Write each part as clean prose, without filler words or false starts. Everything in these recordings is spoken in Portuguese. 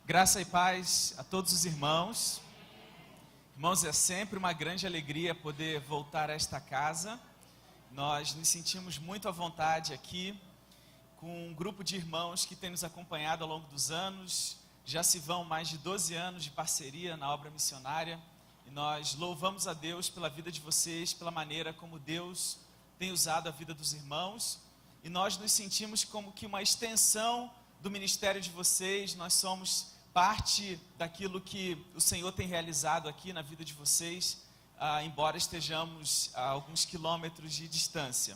Graça e paz a todos os irmãos. Irmãos, é sempre uma grande alegria poder voltar a esta casa. Nós nos sentimos muito à vontade aqui, com um grupo de irmãos que tem nos acompanhado ao longo dos anos. Já se vão mais de 12 anos de parceria na obra missionária. E nós louvamos a Deus pela vida de vocês, pela maneira como Deus tem usado a vida dos irmãos. E nós nos sentimos como que uma extensão do ministério de vocês. Nós somos parte daquilo que o Senhor tem realizado aqui na vida de vocês, embora estejamos a alguns quilômetros de distância.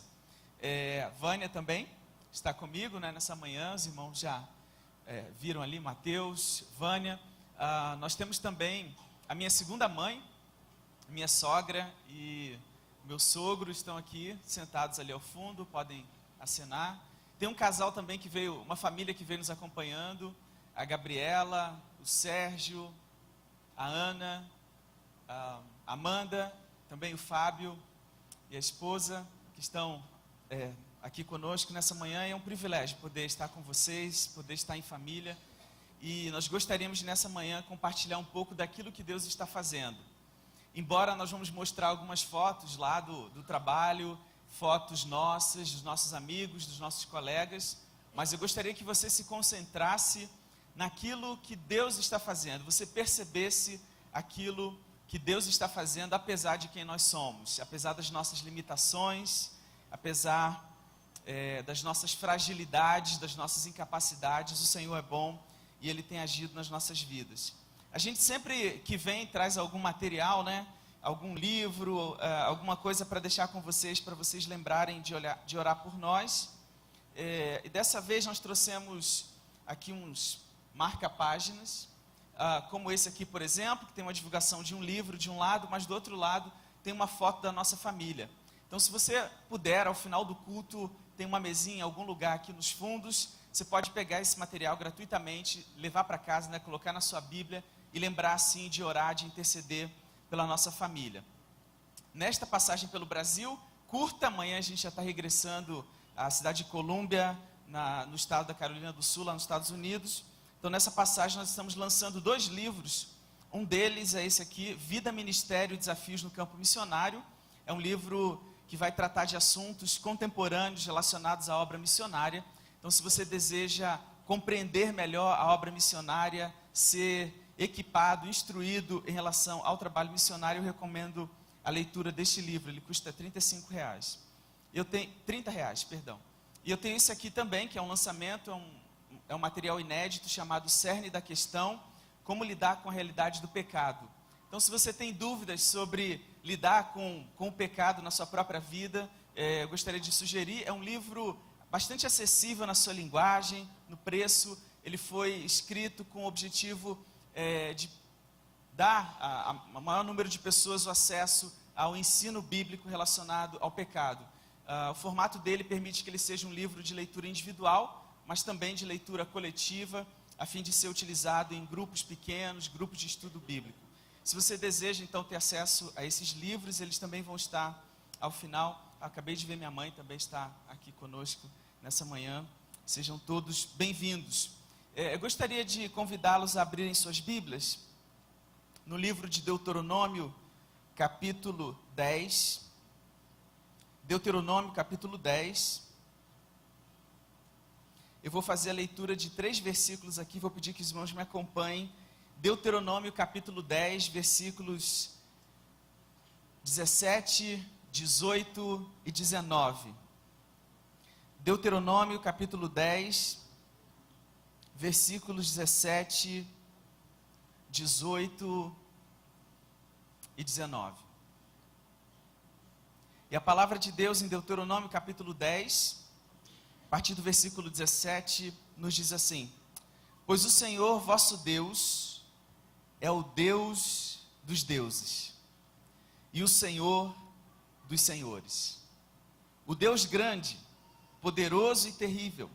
Vânia também está comigo, né, nessa manhã. Os irmãos já viram ali, Mateus, Vânia. Nós temos também a minha segunda mãe, minha sogra e meu sogro estão aqui sentados ali ao fundo, podem acenar. Tem um casal também que veio, uma família que veio nos acompanhando, a Gabriela, o Sérgio, a Ana, a Amanda, também o Fábio e a esposa que estão aqui conosco nessa manhã. É um privilégio poder estar com vocês, poder estar em família. E nós gostaríamos nessa manhã compartilhar um pouco daquilo que Deus está fazendo. Embora nós vamos mostrar algumas fotos lá do trabalho, fotos nossas, dos nossos amigos, dos nossos colegas, mas eu gostaria que você se concentrasse naquilo que Deus está fazendo, você percebesse aquilo que Deus está fazendo, apesar de quem nós somos, apesar das nossas limitações, apesar das nossas fragilidades, das nossas incapacidades. O Senhor é bom e Ele tem agido nas nossas vidas. A gente sempre que vem traz algum material, né? Algum livro, alguma coisa para deixar com vocês, para vocês lembrarem de orar por nós. E dessa vez nós trouxemos aqui uns marca-páginas, como esse aqui, por exemplo, que tem uma divulgação de um livro de um lado, mas do outro lado tem uma foto da nossa família. Então, se você puder, ao final do culto, tem uma mesinha em algum lugar aqui nos fundos, você pode pegar esse material gratuitamente, levar para casa, né, colocar na sua Bíblia e lembrar, assim, de orar, de interceder pela nossa família. Nesta passagem pelo Brasil, curta, amanhã a gente já está regressando à cidade de Colômbia, no estado da Carolina do Sul, lá nos Estados Unidos. Então, nessa passagem, nós estamos lançando 2 livros. Um deles é esse aqui, Vida, Ministério e Desafios no Campo Missionário. É um livro que vai tratar de assuntos contemporâneos relacionados à obra missionária. Então, se você deseja compreender melhor a obra missionária, ser equipado, instruído em relação ao trabalho missionário, eu recomendo a leitura deste livro. Ele custa R$35. Eu tenho R$30, perdão. E eu tenho esse aqui também, que é um lançamento, é um material inédito chamado Cerne da Questão, como lidar com a realidade do pecado. Então, se você tem dúvidas sobre lidar com o pecado na sua própria vida, eu gostaria de sugerir, é um livro bastante acessível na sua linguagem, no preço. Ele foi escrito com o objetivo de dar a maior número de pessoas o acesso ao ensino bíblico relacionado ao pecado. O formato dele permite que ele seja um livro de leitura individual, mas também de leitura coletiva, a fim de ser utilizado em grupos pequenos, grupos de estudo bíblico. Se você deseja, então, ter acesso a esses livros, eles também vão estar ao final. Acabei de ver minha mãe também está aqui conosco nessa manhã. Sejam todos bem-vindos. Eu gostaria de convidá-los a abrirem suas Bíblias no livro de Deuteronômio, capítulo 10. Deuteronômio, capítulo 10. Eu vou fazer a leitura de 3 versículos aqui, vou pedir que os irmãos me acompanhem. Deuteronômio, capítulo 10, versículos 17, 18 e 19. Deuteronômio, capítulo 10, versículos 17, 18 e 19. E a palavra de Deus em Deuteronômio, capítulo 10, a partir do versículo 17, nos diz assim: Pois o Senhor vosso Deus é o Deus dos deuses e o Senhor dos senhores, o Deus grande, poderoso e terrível,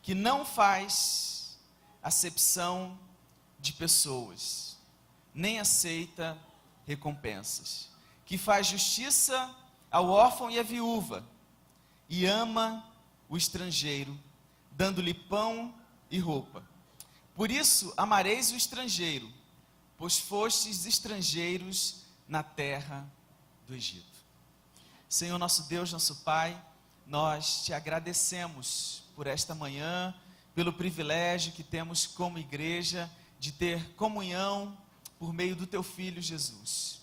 que não faz acepção de pessoas, nem aceita recompensas, que faz justiça ao órfão e à viúva, e ama o estrangeiro, dando-lhe pão e roupa. Por isso amareis o estrangeiro, pois fostes estrangeiros na terra do Egito. Senhor nosso Deus, nosso Pai, nós te agradecemos por esta manhã, pelo privilégio que temos como igreja de ter comunhão por meio do teu Filho Jesus.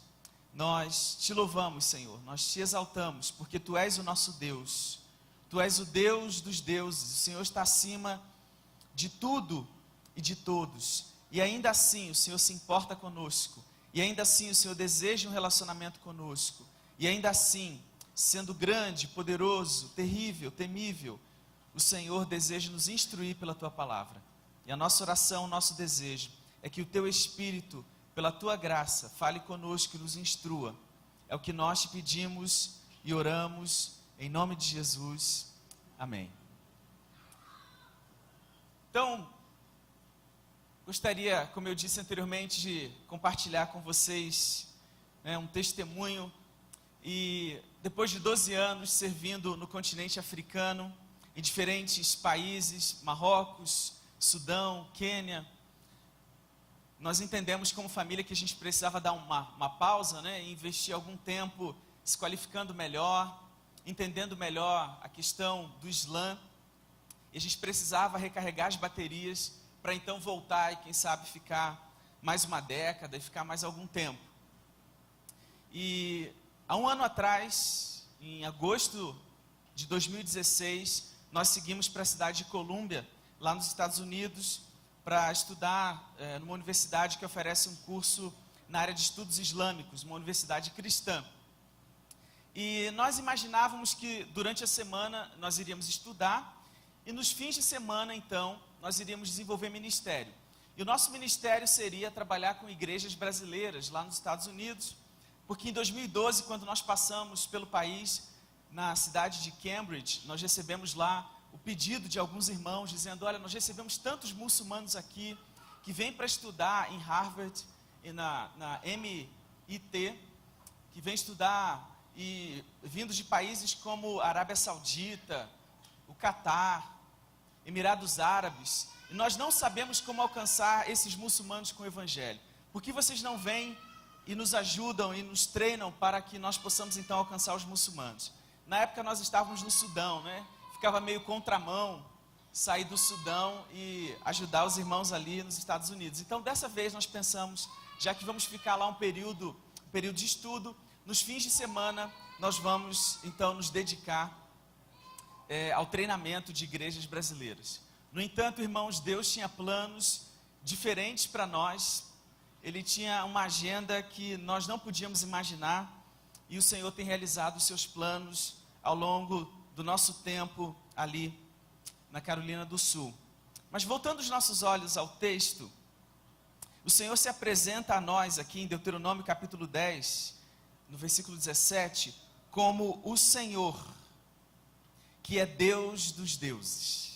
Nós te louvamos, Senhor, nós te exaltamos, porque tu és o nosso Deus, tu és o Deus dos deuses, o Senhor está acima de tudo e de todos, e ainda assim o Senhor se importa conosco, e ainda assim o Senhor deseja um relacionamento conosco, e ainda assim, sendo grande, poderoso, terrível, temível, o Senhor deseja nos instruir pela tua palavra. E a nossa oração, o nosso desejo é que o teu Espírito, pela tua graça, fale conosco e nos instrua. É o que nós te pedimos e oramos em nome de Jesus. Amém. Então, gostaria, como eu disse anteriormente, de compartilhar com vocês um testemunho. E depois de 12 anos servindo no continente africano, em diferentes países, Marrocos, Sudão, Quênia, nós entendemos como família que a gente precisava dar uma pausa, e investir algum tempo se qualificando melhor, entendendo melhor a questão do Islã, e a gente precisava recarregar as baterias para então voltar e quem sabe ficar mais uma década e ficar mais algum tempo. E há um ano atrás, em agosto de 2016, nós seguimos para a cidade de Colômbia, lá nos Estados Unidos, para estudar numa universidade que oferece um curso na área de estudos islâmicos, uma universidade cristã. E nós imaginávamos que durante a semana nós iríamos estudar e nos fins de semana, então, nós iríamos desenvolver ministério. E o nosso ministério seria trabalhar com igrejas brasileiras lá nos Estados Unidos, porque em 2012, quando nós passamos pelo país, na cidade de Cambridge, nós recebemos lá o pedido de alguns irmãos, dizendo: olha, nós recebemos tantos muçulmanos aqui, que vêm para estudar em Harvard e na MIT, que vêm estudar, e vindos de países como a Arábia Saudita, o Catar, Emirados Árabes, e nós não sabemos como alcançar esses muçulmanos com o Evangelho. Por que vocês não vêm e nos ajudam e nos treinam para que nós possamos então alcançar os muçulmanos? Na época nós estávamos no Sudão, Ficava meio contramão sair do Sudão e ajudar os irmãos ali nos Estados Unidos. Então dessa vez nós pensamos, já que vamos ficar lá um período de estudo, nos fins de semana nós vamos então nos dedicar ao treinamento de igrejas brasileiras. No entanto, irmãos, Deus tinha planos diferentes para nós. Ele tinha uma agenda que nós não podíamos imaginar, e o Senhor tem realizado os seus planos ao longo do nosso tempo ali na Carolina do Sul. Mas voltando os nossos olhos ao texto, o Senhor se apresenta a nós aqui em Deuteronômio capítulo 10, no versículo 17, como o Senhor, que é Deus dos deuses.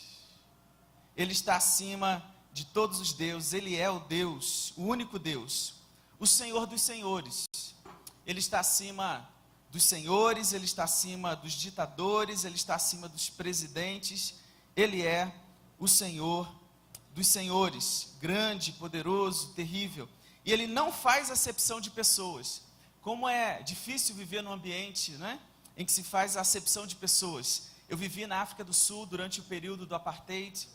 Ele está acima de todos os deuses, Ele é o Deus, o único Deus, o Senhor dos senhores. Ele está acima dos senhores, Ele está acima dos ditadores, Ele está acima dos presidentes. Ele é o Senhor dos senhores, grande, poderoso, terrível. E Ele não faz acepção de pessoas. Como é difícil viver num ambiente, em que se faz a acepção de pessoas. Eu vivi na África do Sul durante o período do Apartheid.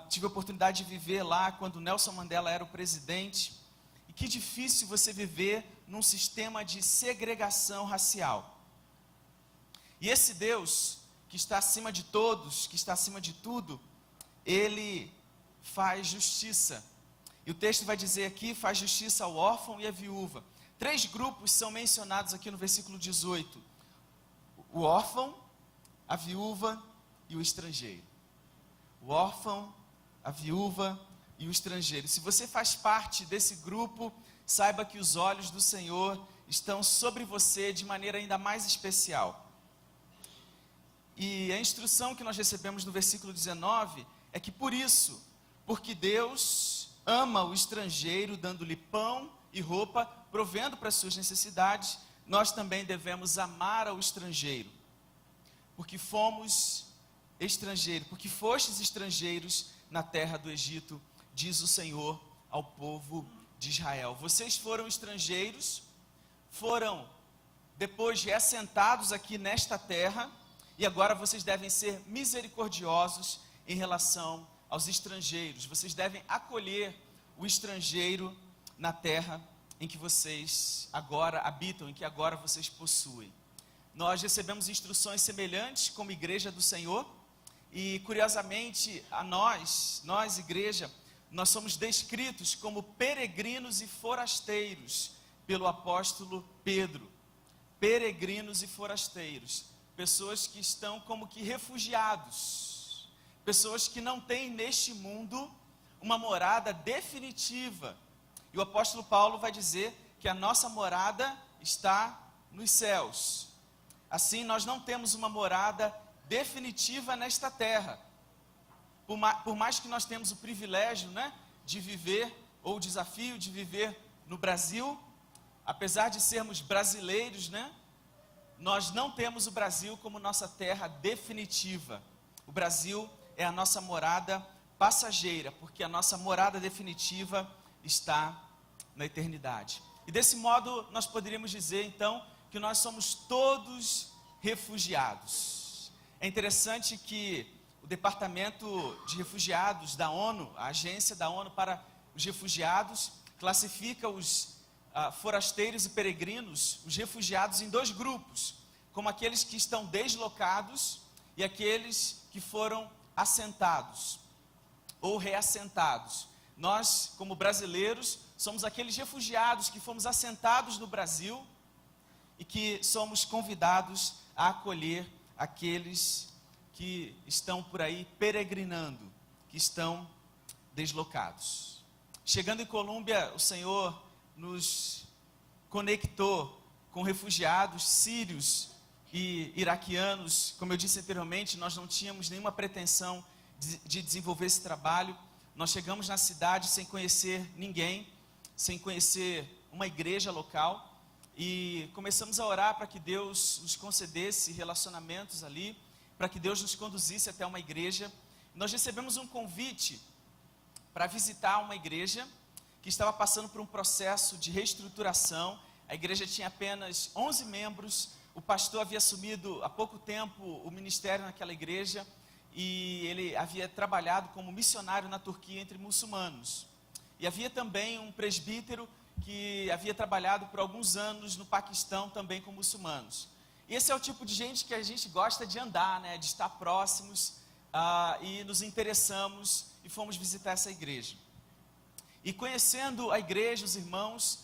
Tive a oportunidade de viver lá quando Nelson Mandela era o presidente. E que difícil você viver num sistema de segregação racial. E esse Deus, que está acima de todos, que está acima de tudo, Ele faz justiça. E o texto vai dizer aqui: faz justiça ao órfão e à viúva. 3 grupos são mencionados aqui no versículo 18. O órfão, a viúva e o estrangeiro. O órfão, a viúva e o estrangeiro. Se você faz parte desse grupo, saiba que os olhos do Senhor estão sobre você de maneira ainda mais especial. E a instrução que nós recebemos no versículo 19 é que por isso, porque Deus ama o estrangeiro, dando-lhe pão e roupa, provendo para as suas necessidades, nós também devemos amar ao estrangeiro. Porque fomos estrangeiros, porque fostes estrangeiros na terra do Egito. diz o Senhor ao povo de Israel. Vocês foram estrangeiros, foram depois reassentados aqui nesta terra, e agora vocês devem ser misericordiosos em relação aos estrangeiros. Vocês devem acolher o estrangeiro na terra em que vocês agora habitam, em que agora vocês possuem. Nós recebemos instruções semelhantes como igreja do Senhor, e curiosamente a nós igreja, nós somos descritos como peregrinos e forasteiros pelo apóstolo Pedro. Peregrinos e forasteiros, pessoas que estão como que refugiados, pessoas que não têm neste mundo uma morada definitiva. E o apóstolo Paulo vai dizer que a nossa morada está nos céus. Assim, nós não temos uma morada definitiva nesta terra. Por mais que nós temos o privilégio, de viver, ou o desafio de viver no Brasil, apesar de sermos brasileiros, nós não temos o Brasil como nossa terra definitiva. O Brasil é a nossa morada passageira, porque a nossa morada definitiva está na eternidade. E desse modo, nós poderíamos dizer, então, que nós somos todos refugiados. É interessante que o Departamento de Refugiados da ONU, a agência da ONU para os refugiados, classifica os forasteiros e peregrinos, os refugiados, em dois grupos, como aqueles que estão deslocados e aqueles que foram assentados ou reassentados. Nós, como brasileiros, somos aqueles refugiados que fomos assentados no Brasil e que somos convidados a acolher aqueles que estão por aí peregrinando, que estão deslocados. Chegando em Colômbia, o Senhor nos conectou com refugiados sírios e iraquianos. Como eu disse anteriormente, nós não tínhamos nenhuma pretensão de desenvolver esse trabalho. Nós chegamos na cidade sem conhecer ninguém, sem conhecer uma igreja local, e começamos a orar para que Deus nos concedesse relacionamentos ali, para que Deus nos conduzisse até uma igreja. Nós recebemos um convite para visitar uma igreja que estava passando por um processo de reestruturação. A igreja tinha apenas 11 membros, o pastor havia assumido há pouco tempo o ministério naquela igreja, e ele havia trabalhado como missionário na Turquia entre muçulmanos. E havia também um presbítero que havia trabalhado por alguns anos no Paquistão também com muçulmanos. E esse é o tipo de gente que a gente gosta de andar, de estar próximos, e nos interessamos e fomos visitar essa igreja. E conhecendo a igreja, os irmãos,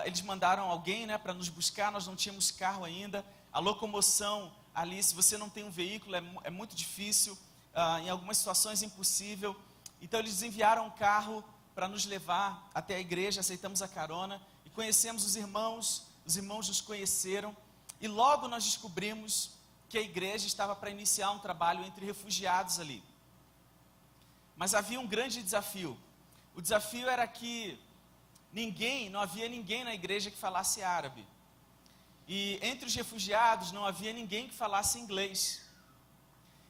eles mandaram alguém para nos buscar. Nós não tínhamos carro ainda, a locomoção ali, se você não tem um veículo, é muito difícil, em algumas situações impossível. Então eles enviaram um carro para nos levar até a igreja, aceitamos a carona e conhecemos os irmãos nos conheceram, e logo nós descobrimos que a igreja estava para iniciar um trabalho entre refugiados ali. Mas havia um grande desafio. O desafio era que não havia ninguém na igreja que falasse árabe. E entre os refugiados não havia ninguém que falasse inglês.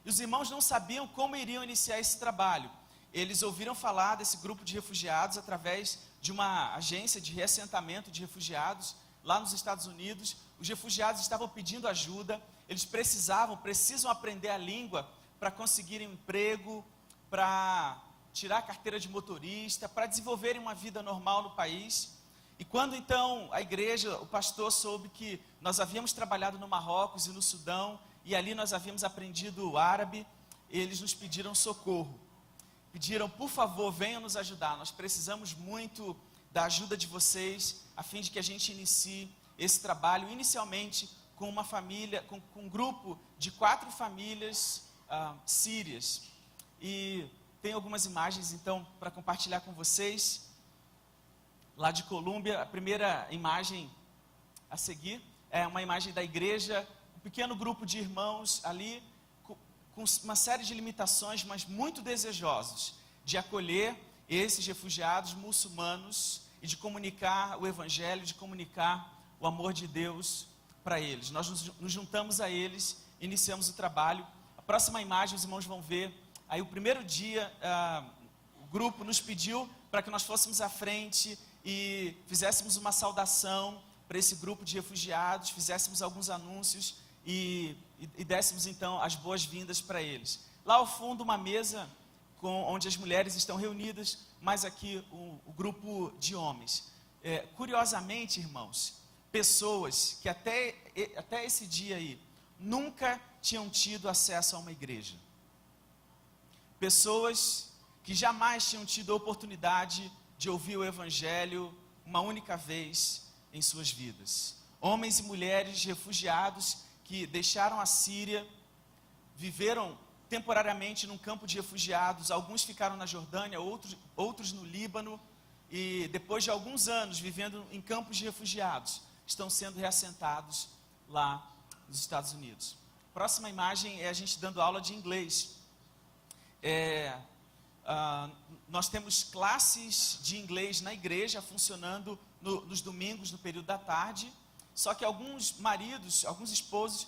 E os irmãos não sabiam como iriam iniciar esse trabalho. Eles ouviram falar desse grupo de refugiados através de uma agência de reassentamento de refugiados lá nos Estados Unidos. Os refugiados estavam pedindo ajuda, eles precisam aprender a língua para conseguirem um emprego, para tirar a carteira de motorista, para desenvolverem uma vida normal no país. E quando então a igreja, o pastor soube que nós havíamos trabalhado no Marrocos e no Sudão, e ali nós havíamos aprendido o árabe, eles nos pediram socorro. Pediram, por favor, venham nos ajudar, nós precisamos muito da ajuda de vocês, a fim de que a gente inicie esse trabalho, inicialmente com uma família, com um grupo de 4 famílias sírias. E tem algumas imagens, então, para compartilhar com vocês, lá de Colômbia. A primeira imagem a seguir é uma imagem da igreja, um pequeno grupo de irmãos ali, com uma série de limitações, mas muito desejosos de acolher esses refugiados muçulmanos e de comunicar o evangelho, de comunicar o amor de Deus para eles. Nós nos juntamos a eles, iniciamos o trabalho. A próxima imagem os irmãos vão ver, aí o primeiro dia, o grupo nos pediu para que nós fôssemos à frente e fizéssemos uma saudação para esse grupo de refugiados, fizéssemos alguns anúncios e dessemos então as boas-vindas para eles. Lá ao fundo uma mesa onde as mulheres estão reunidas, mas aqui o grupo de homens. Curiosamente, irmãos, pessoas que até esse dia aí nunca tinham tido acesso a uma igreja. Pessoas que jamais tinham tido a oportunidade de ouvir o Evangelho uma única vez em suas vidas. Homens e mulheres refugiados que deixaram a Síria, viveram temporariamente num campo de refugiados, alguns ficaram na Jordânia, outros no Líbano, e depois de alguns anos vivendo em campos de refugiados, estão sendo reassentados lá nos Estados Unidos. Próxima imagem é a gente dando aula de inglês. Nós temos classes de inglês na igreja funcionando nos domingos, no período da tarde, só que alguns maridos, alguns esposos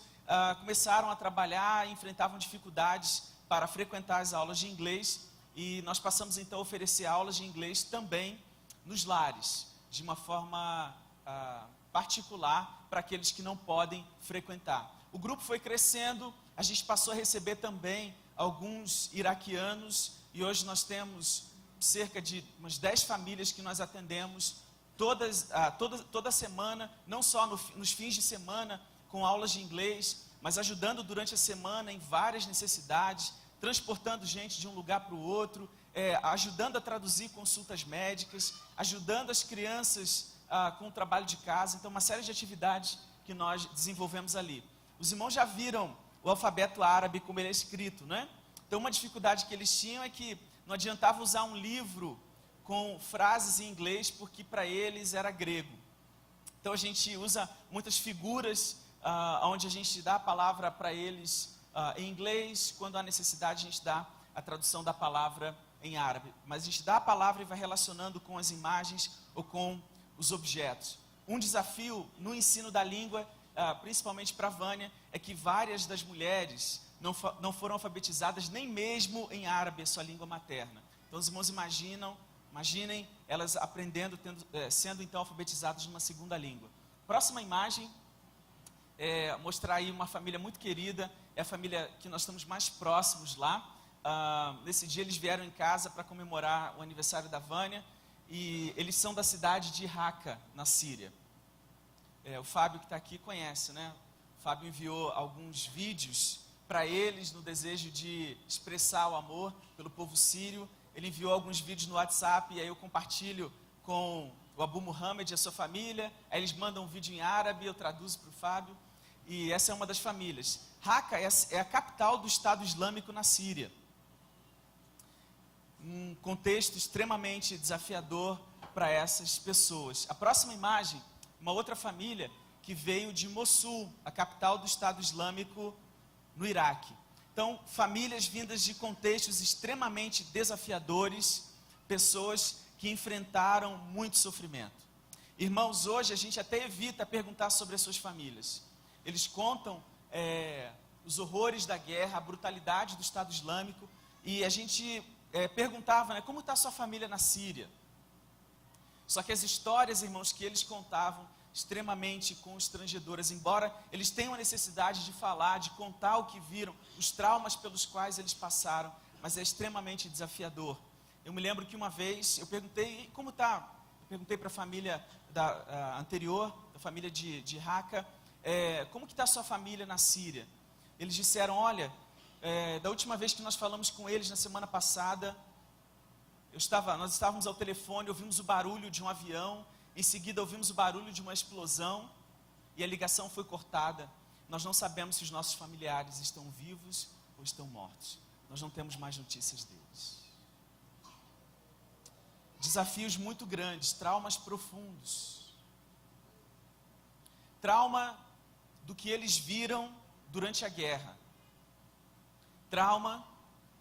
começaram a trabalhar e enfrentavam dificuldades para frequentar as aulas de inglês, e nós passamos então a oferecer aulas de inglês também nos lares, de uma forma particular para aqueles que não podem frequentar. O grupo foi crescendo, a gente passou a receber também alguns iraquianos, e hoje nós temos cerca de umas 10 famílias que nós atendemos toda semana, não só nos fins de semana com aulas de inglês, mas ajudando durante a semana em várias necessidades, transportando gente de um lugar para o outro, ajudando a traduzir consultas médicas, ajudando as crianças com o trabalho de casa. Então, uma série de atividades que nós desenvolvemos ali. Os irmãos já viram o alfabeto árabe como ele é escrito, né? Então, uma dificuldade que eles tinham é que não adiantava usar um livro com frases em inglês, porque para eles era grego. Então, a gente usa muitas figuras, onde a gente dá a palavra para eles em inglês, quando há necessidade a gente dá a tradução da palavra em árabe. Mas a gente dá a palavra e vai relacionando com as imagens ou com os objetos. Um desafio no ensino da língua, principalmente para a Vânia, é que várias das mulheres não foram alfabetizadas nem mesmo em árabe, a sua língua materna. Então os irmãos imaginem elas aprendendo, sendo então alfabetizadas numa segunda língua. Próxima imagem, mostrar aí uma família muito querida, é a família que nós estamos mais próximos lá. Nesse dia eles vieram em casa para comemorar o aniversário da Vânia, e eles são da cidade de Raqqa, na Síria. O Fábio que está aqui conhece, né? O Fábio enviou alguns vídeos para eles no desejo de expressar o amor pelo povo sírio. Ele enviou alguns vídeos no WhatsApp, e aí eu compartilho com o Abu Muhammad e a sua família. Aí eles mandam um vídeo em árabe, eu traduzo para o Fábio, e essa é uma das famílias. Raqqa é a capital do Estado Islâmico na Síria. Um contexto extremamente desafiador para essas pessoas. A próxima imagem, uma outra família que veio de Mossul, a capital do Estado Islâmico no Iraque. Então, famílias vindas de contextos extremamente desafiadores, pessoas que enfrentaram muito sofrimento. Irmãos, hoje a gente até evita perguntar sobre as suas famílias. Eles contam os horrores da guerra, a brutalidade do Estado Islâmico, e a gente perguntava, né, como está a sua família na Síria? Só que as histórias, irmãos, que eles contavam, extremamente constrangedoras, embora eles tenham a necessidade de falar, de contar o que viram, os traumas pelos quais eles passaram, mas é extremamente desafiador. Eu me lembro que uma vez eu perguntei, como está? Eu perguntei para a família anterior, a família de Raqqa, como que está a sua família na Síria? Eles disseram, olha, da última vez que nós falamos com eles na semana passada, nós estávamos ao telefone, ouvimos o barulho de um avião, em seguida ouvimos o barulho de uma explosão e a ligação foi cortada. Nós não sabemos se os nossos familiares estão vivos ou estão mortos. Nós não temos mais notícias deles. Desafios muito grandes, traumas profundos. Trauma do que eles viram durante a guerra. Trauma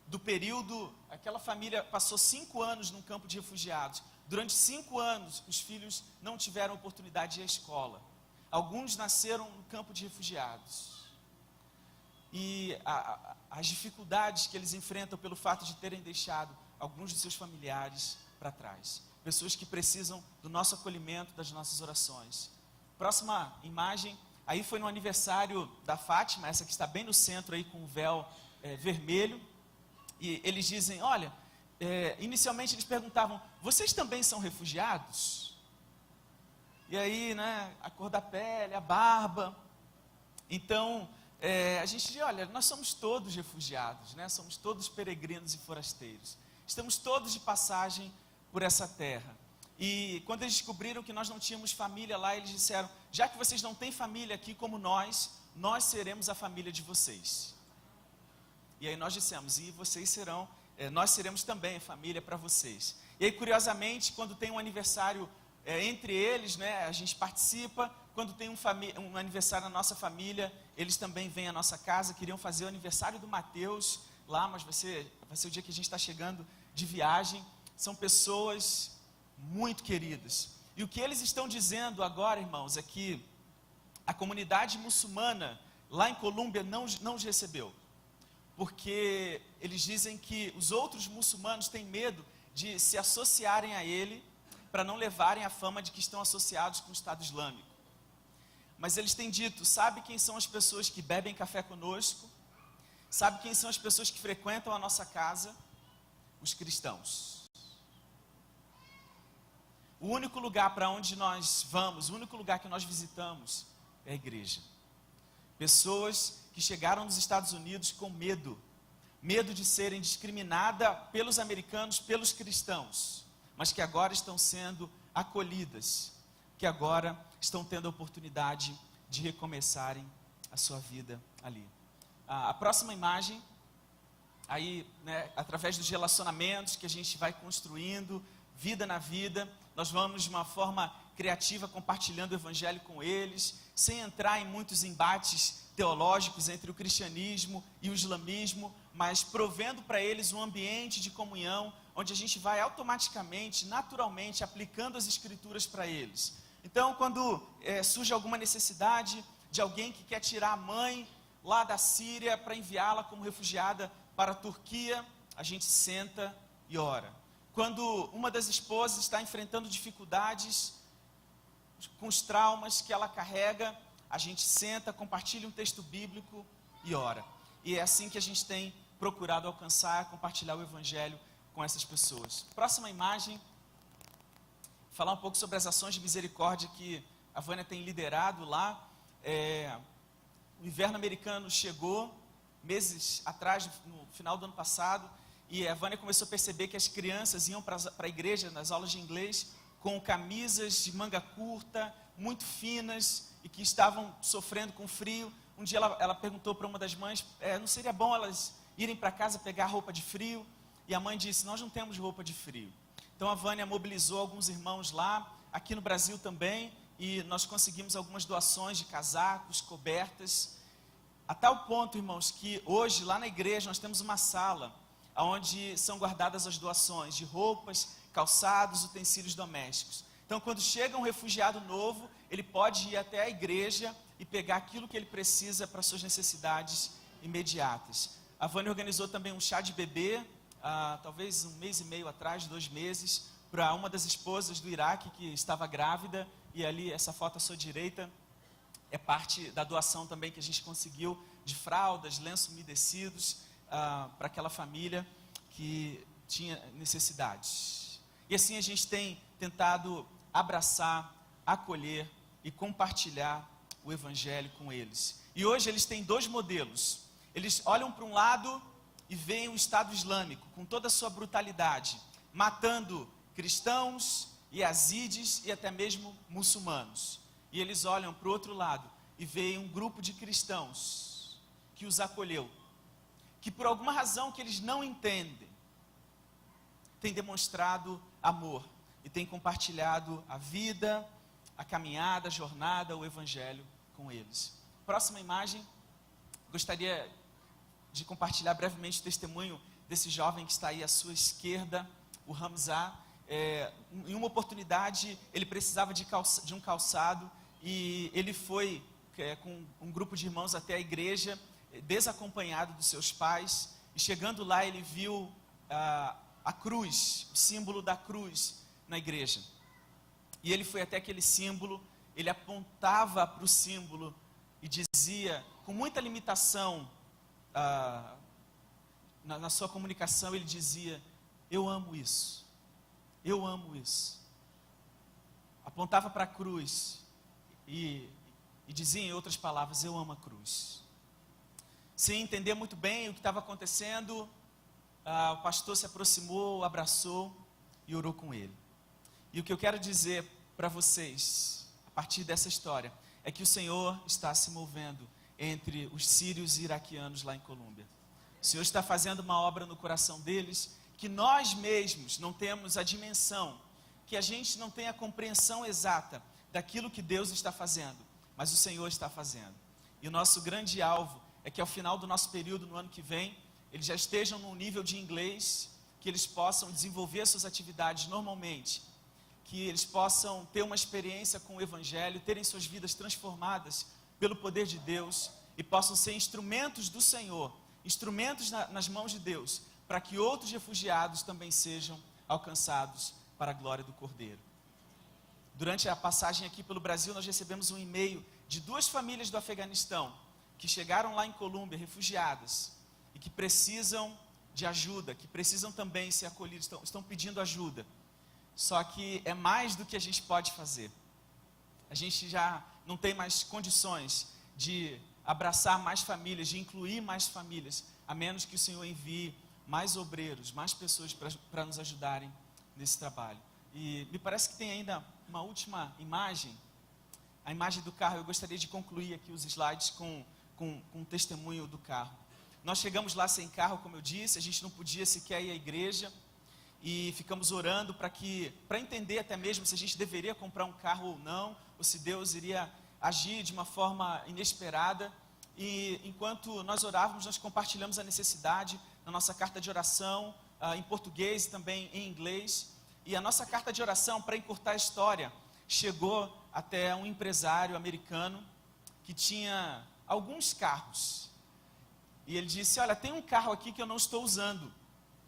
do período, aquela família passou 5 anos num campo de refugiados. Durante 5 anos, os filhos não tiveram oportunidade de ir à escola. Alguns nasceram no campo de refugiados. E as dificuldades que eles enfrentam pelo fato de terem deixado alguns dos seus familiares para trás. Pessoas que precisam do nosso acolhimento, das nossas orações. Próxima imagem, aí foi no aniversário da Fátima, essa que está bem no centro aí com o véu vermelho. E eles dizem, olha, inicialmente eles perguntavam, vocês também são refugiados? E aí, né, a cor da pele, a barba. Então, a gente diz, olha, nós somos todos refugiados, né? Somos todos peregrinos e forasteiros. Estamos todos de passagem por essa terra. E quando eles descobriram que nós não tínhamos família lá, eles disseram, já que vocês não têm família aqui como nós seremos a família de vocês. E aí nós dissemos, e vocês serão, nós seremos também a família para vocês. E aí, curiosamente, quando tem um aniversário entre eles, né, a gente participa. Quando tem um aniversário na nossa família, eles também vêm à nossa casa. Queriam fazer o aniversário do Mateus lá, mas vai ser o dia que a gente está chegando de viagem. São pessoas muito queridas. E o que eles estão dizendo agora, irmãos, é que a comunidade muçulmana lá em Colômbia não os recebeu. Porque eles dizem que os outros muçulmanos têm medo de se associarem a ele para não levarem a fama de que estão associados com o Estado Islâmico. Mas eles têm dito, sabe quem são as pessoas que bebem café conosco? Sabe quem são as pessoas que frequentam a nossa casa? Os cristãos. O único lugar para onde nós vamos, o único lugar que nós visitamos é a igreja. Pessoas que chegaram nos Estados Unidos com medo de serem discriminadas pelos americanos, pelos cristãos, mas que agora estão sendo acolhidas, que agora estão tendo a oportunidade de recomeçarem a sua vida ali. A próxima imagem, aí, né, através dos relacionamentos que a gente vai construindo, vida na vida, nós vamos de uma forma criativa compartilhando o evangelho com eles, sem entrar em muitos embates teológicos entre o cristianismo e o islamismo, mas provendo para eles um ambiente de comunhão, onde a gente vai automaticamente, naturalmente, aplicando as escrituras para eles. Então, quando surge alguma necessidade de alguém que quer tirar a mãe lá da Síria para enviá-la como refugiada para a Turquia, a gente senta e ora. Quando uma das esposas está enfrentando dificuldades com os traumas que ela carrega, a gente senta, compartilha um texto bíblico e ora. E é assim que a gente tem procurado alcançar, compartilhar o evangelho com essas pessoas. Próxima imagem, falar um pouco sobre as ações de misericórdia que a Vânia tem liderado lá. O inverno americano chegou meses atrás, no final do ano passado, e a Vânia começou a perceber que as crianças iam para a igreja, nas aulas de inglês, com camisas de manga curta, muito finas, e que estavam sofrendo com frio. Um dia ela perguntou para uma das mães, não seria bom elas irem para casa pegar roupa de frio? E a mãe disse, nós não temos roupa de frio. Então a Vânia mobilizou alguns irmãos lá, aqui no Brasil também, e nós conseguimos algumas doações de casacos, cobertas, a tal ponto, irmãos, que hoje lá na igreja nós temos uma sala onde são guardadas as doações de roupas, calçados, utensílios domésticos. Então, quando chega um refugiado novo, ele pode ir até a igreja e pegar aquilo que ele precisa para suas necessidades imediatas. A Vânia organizou também um chá de bebê, talvez 1 mês e meio atrás, 2 meses, para uma das esposas do Iraque que estava grávida, e ali, essa foto à sua direita, é parte da doação também que a gente conseguiu de fraldas, lenços umedecidos, para aquela família que tinha necessidades. E assim a gente tem tentado abraçar, acolher e compartilhar o evangelho com eles. E hoje eles têm 2 modelos. Eles olham para um lado e veem o Estado Islâmico com toda a sua brutalidade, matando cristãos, yazidis e até mesmo muçulmanos. E eles olham para o outro lado e veem um grupo de cristãos que os acolheu, que por alguma razão que eles não entendem, tem demonstrado amor e tem compartilhado a vida, a caminhada, a jornada, o evangelho com eles. Próxima imagem, gostaria de compartilhar brevemente o testemunho desse jovem que está aí à sua esquerda, o Hamza. Em uma oportunidade, ele precisava de um calçado e ele foi com um grupo de irmãos até a igreja, desacompanhado dos seus pais, e chegando lá ele viu a cruz, o símbolo da cruz na igreja. E ele foi até aquele símbolo, ele apontava para o símbolo e dizia, com muita limitação na sua comunicação, ele dizia: eu amo isso, eu amo isso. Apontava para a cruz e dizia em outras palavras: eu amo a cruz. Sem entender muito bem o que estava acontecendo, o pastor se aproximou, abraçou e orou com ele. E o que eu quero dizer para vocês, a partir dessa história, é que o Senhor está se movendo entre os sírios e iraquianos lá em Colômbia. O Senhor está fazendo uma obra no coração deles, que nós mesmos não temos a dimensão, que a gente não tem a compreensão exata daquilo que Deus está fazendo, mas o Senhor está fazendo. E o nosso grande alvo é que ao final do nosso período, no ano que vem, eles já estejam num nível de inglês, que eles possam desenvolver suas atividades normalmente, que eles possam ter uma experiência com o Evangelho, terem suas vidas transformadas pelo poder de Deus, e possam ser instrumentos do Senhor, instrumentos nas mãos de Deus, para que outros refugiados também sejam alcançados para a glória do Cordeiro. Durante a passagem aqui pelo Brasil, nós recebemos um e-mail de 2 famílias do Afeganistão, que chegaram lá em Colômbia, refugiadas, e que precisam de ajuda, que precisam também ser acolhidos, estão pedindo ajuda. Só que é mais do que a gente pode fazer. A gente já não tem mais condições de abraçar mais famílias, de incluir mais famílias, a menos que o Senhor envie mais obreiros, mais pessoas para nos ajudarem nesse trabalho. E me parece que tem ainda uma última imagem, a imagem do carro. Eu gostaria de concluir aqui os slides com um testemunho do carro. Nós chegamos lá sem carro, como eu disse, a gente não podia sequer ir à igreja, e ficamos orando para entender até mesmo se a gente deveria comprar um carro ou não, ou se Deus iria agir de uma forma inesperada. E enquanto nós orávamos, nós compartilhamos a necessidade na nossa carta de oração, em português e também em inglês. E a nossa carta de oração, para encurtar a história, chegou até um empresário americano que tinha alguns carros. E ele disse: olha, tem um carro aqui que eu não estou usando,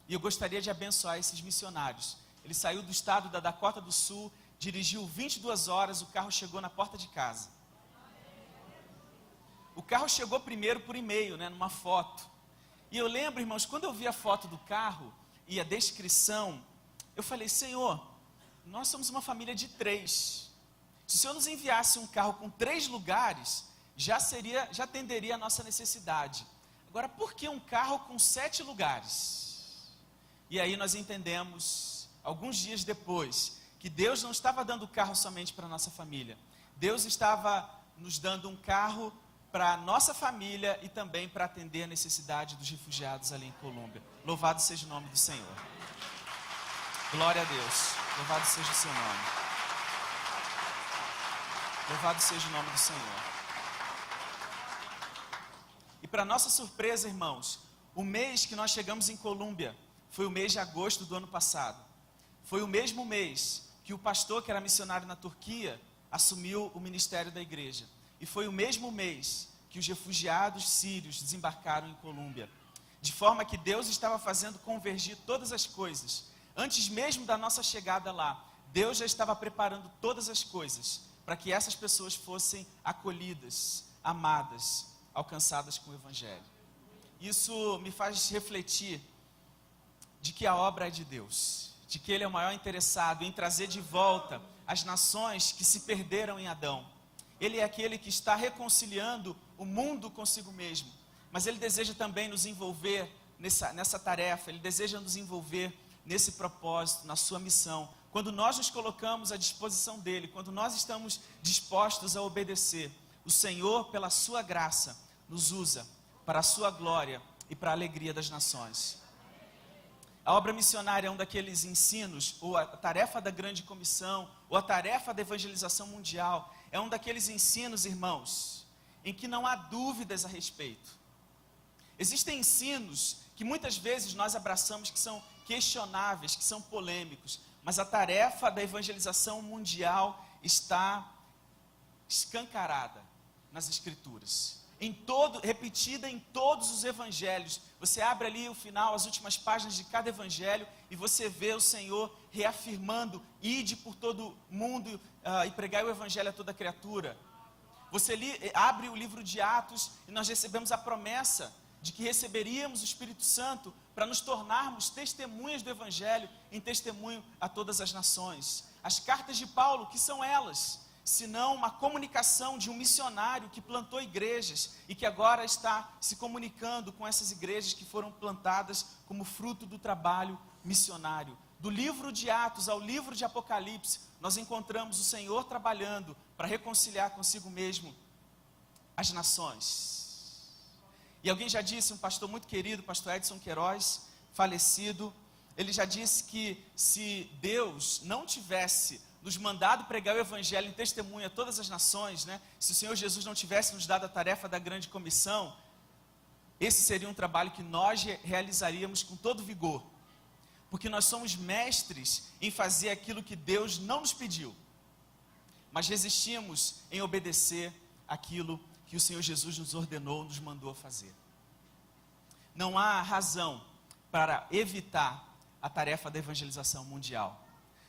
e eu gostaria de abençoar esses missionários. Ele saiu do estado da Dakota do Sul, dirigiu 22 horas, o carro chegou na porta de casa. O carro chegou primeiro por e-mail, numa foto. E eu lembro, irmãos, quando eu vi a foto do carro e a descrição, eu falei: Senhor, nós somos uma família de 3. Se o Senhor nos enviasse um carro com 3 lugares, já atenderia a nossa necessidade. Agora, por que um carro com 7 lugares? E aí nós entendemos, alguns dias depois, que Deus não estava dando carro somente para a nossa família. Deus estava nos dando um carro para a nossa família e também para atender a necessidade dos refugiados ali em Colômbia. Louvado seja o nome do Senhor. Glória a Deus. Louvado seja o seu nome. Louvado seja o nome do Senhor. E para nossa surpresa, irmãos, o mês que nós chegamos em Colômbia foi o mês de agosto do ano passado. Foi o mesmo mês que o pastor, que era missionário na Turquia, assumiu o ministério da igreja. E foi o mesmo mês que os refugiados sírios desembarcaram em Colômbia. De forma que Deus estava fazendo convergir todas as coisas. Antes mesmo da nossa chegada lá, Deus já estava preparando todas as coisas para que essas pessoas fossem acolhidas, amadas, alcançadas com o Evangelho. Isso me faz refletir de que a obra é de Deus, de que Ele é o maior interessado em trazer de volta as nações que se perderam em Adão. Ele é aquele que está reconciliando o mundo consigo mesmo, mas Ele deseja também nos envolver nessa tarefa, Ele deseja nos envolver nesse propósito, na sua missão. Quando nós nos colocamos à disposição dEle, quando nós estamos dispostos a obedecer, o Senhor, pela sua graça, nos usa para a sua glória e para a alegria das nações. A obra missionária é um daqueles ensinos, ou a tarefa da grande comissão, ou a tarefa da evangelização mundial, é um daqueles ensinos, irmãos, em que não há dúvidas a respeito. Existem ensinos que muitas vezes nós abraçamos que são questionáveis, que são polêmicos, mas a tarefa da evangelização mundial está escancarada nas Escrituras. repetida em todos os evangelhos. Você abre ali o final, as últimas páginas de cada evangelho, e você vê o Senhor reafirmando: ide por todo mundo e pregai o evangelho a toda criatura. Você abre o livro de Atos e nós recebemos a promessa de que receberíamos o Espírito Santo para nos tornarmos testemunhas do evangelho, em testemunho a todas as nações. As cartas de Paulo, que são elas? Senão uma comunicação de um missionário que plantou igrejas e que agora está se comunicando com essas igrejas que foram plantadas como fruto do trabalho missionário. Do livro de Atos ao livro de Apocalipse, nós encontramos o Senhor trabalhando para reconciliar consigo mesmo as nações. E alguém já disse, um pastor muito querido, pastor Edson Queiroz, falecido, ele já disse que se Deus não tivesse nos mandado pregar o evangelho em testemunho a todas as nações, né? Se o Senhor Jesus não tivesse nos dado a tarefa da grande comissão, esse seria um trabalho que nós realizaríamos com todo vigor, porque nós somos mestres em fazer aquilo que Deus não nos pediu, mas resistimos em obedecer aquilo que o Senhor Jesus nos ordenou, nos mandou fazer. Não há razão para evitar a tarefa da evangelização mundial.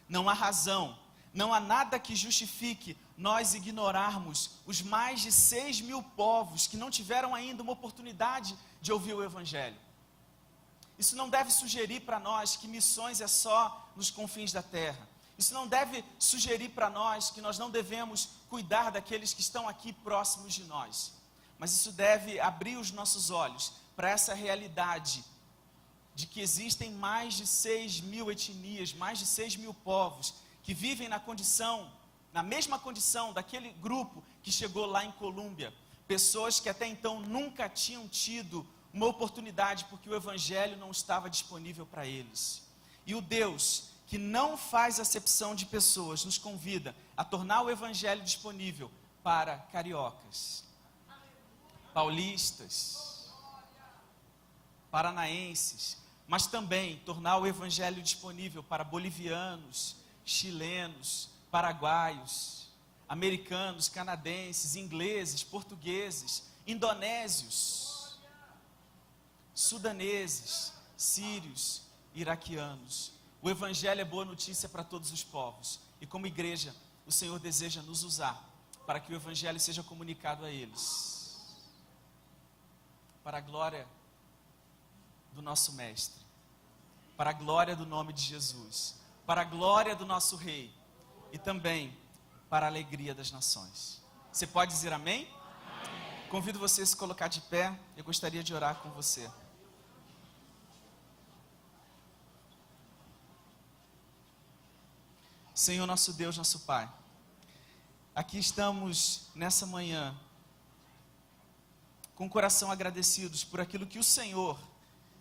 Não há razão, não há nada que justifique nós ignorarmos os mais de 6.000 povos que não tiveram ainda uma oportunidade de ouvir o evangelho. Isso não deve sugerir para nós que missões é só nos confins da terra. Isso não deve sugerir para nós que nós não devemos cuidar daqueles que estão aqui próximos de nós. Mas isso deve abrir os nossos olhos para essa realidade de que existem mais de 6.000 etnias, mais de 6.000 povos que vivem na mesma condição daquele grupo que chegou lá em Colômbia. Pessoas que até então nunca tinham tido uma oportunidade porque o evangelho não estava disponível para eles. E o Deus que não faz acepção de pessoas nos convida a tornar o evangelho disponível para cariocas, paulistas, paranaenses, mas também tornar o evangelho disponível para bolivianos, chilenos, paraguaios, americanos, canadenses, ingleses, portugueses, indonésios, sudaneses, sírios, iraquianos. O evangelho é boa notícia para todos os povos. E como igreja, o Senhor deseja nos usar para que o evangelho seja comunicado a eles. Para a glória do nosso mestre, para a glória do nome de Jesus, para a glória do nosso rei e também para a alegria das nações. Você pode dizer amém? Amém. Convido você a se colocar de pé. Eu gostaria de orar com você. Senhor nosso Deus, nosso Pai, aqui estamos nessa manhã com o coração agradecidos por aquilo que o Senhor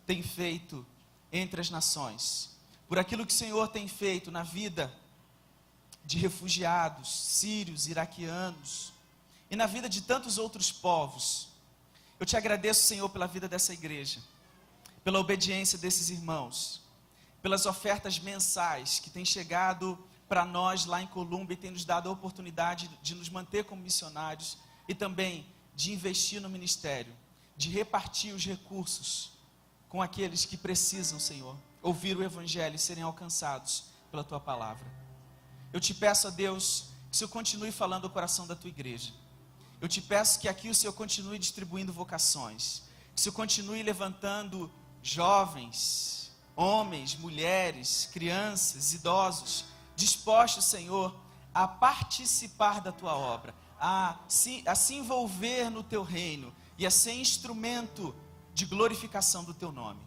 tem feito entre as nações, por aquilo que o Senhor tem feito na vida de refugiados, sírios, iraquianos e na vida de tantos outros povos. Eu te agradeço, Senhor, pela vida dessa igreja, pela obediência desses irmãos, pelas ofertas mensais que têm chegado para nós lá em Colômbia e tem nos dado a oportunidade de nos manter como missionários e também de investir no ministério, de repartir os recursos com aqueles que precisam, Senhor, ouvir o evangelho e serem alcançados pela tua palavra. Eu te peço, a Deus, que o Senhor continue falando ao coração da tua igreja. Eu te peço que aqui o Senhor continue distribuindo vocações, que o Senhor continue levantando jovens, homens, mulheres, crianças, idosos, dispostos, Senhor, a participar da tua obra, a se envolver no teu reino e a ser instrumento de glorificação do teu nome.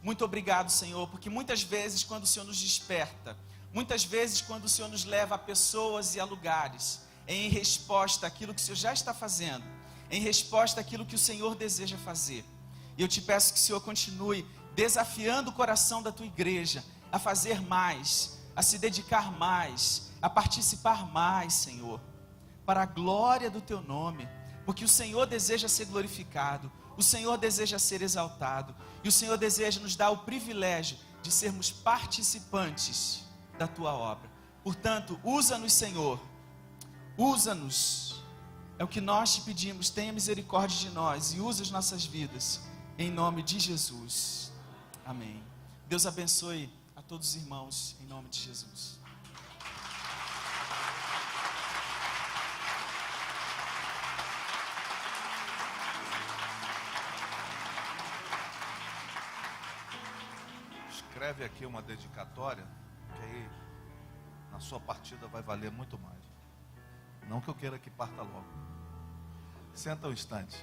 Muito obrigado, Senhor, porque muitas vezes quando o Senhor nos desperta, muitas vezes quando o Senhor nos leva a pessoas e a lugares, é em resposta àquilo que o Senhor já está fazendo, em resposta àquilo que o Senhor deseja fazer. E eu te peço que o Senhor continue desafiando o coração da tua igreja a fazer mais, a se dedicar mais, a participar mais, Senhor, para a glória do teu nome, porque o Senhor deseja ser glorificado, o Senhor deseja ser exaltado, e o Senhor deseja nos dar o privilégio de sermos participantes da tua obra. Portanto, usa-nos, Senhor, usa-nos É o que nós te pedimos, tenha misericórdia de nós e use as nossas vidas, em nome de Jesus. Amém. Deus abençoe a todos os irmãos, em nome de Jesus. Escreve aqui uma dedicatória, que aí na sua partida vai valer muito mais. Não que eu queira que parta logo. Senta um instante.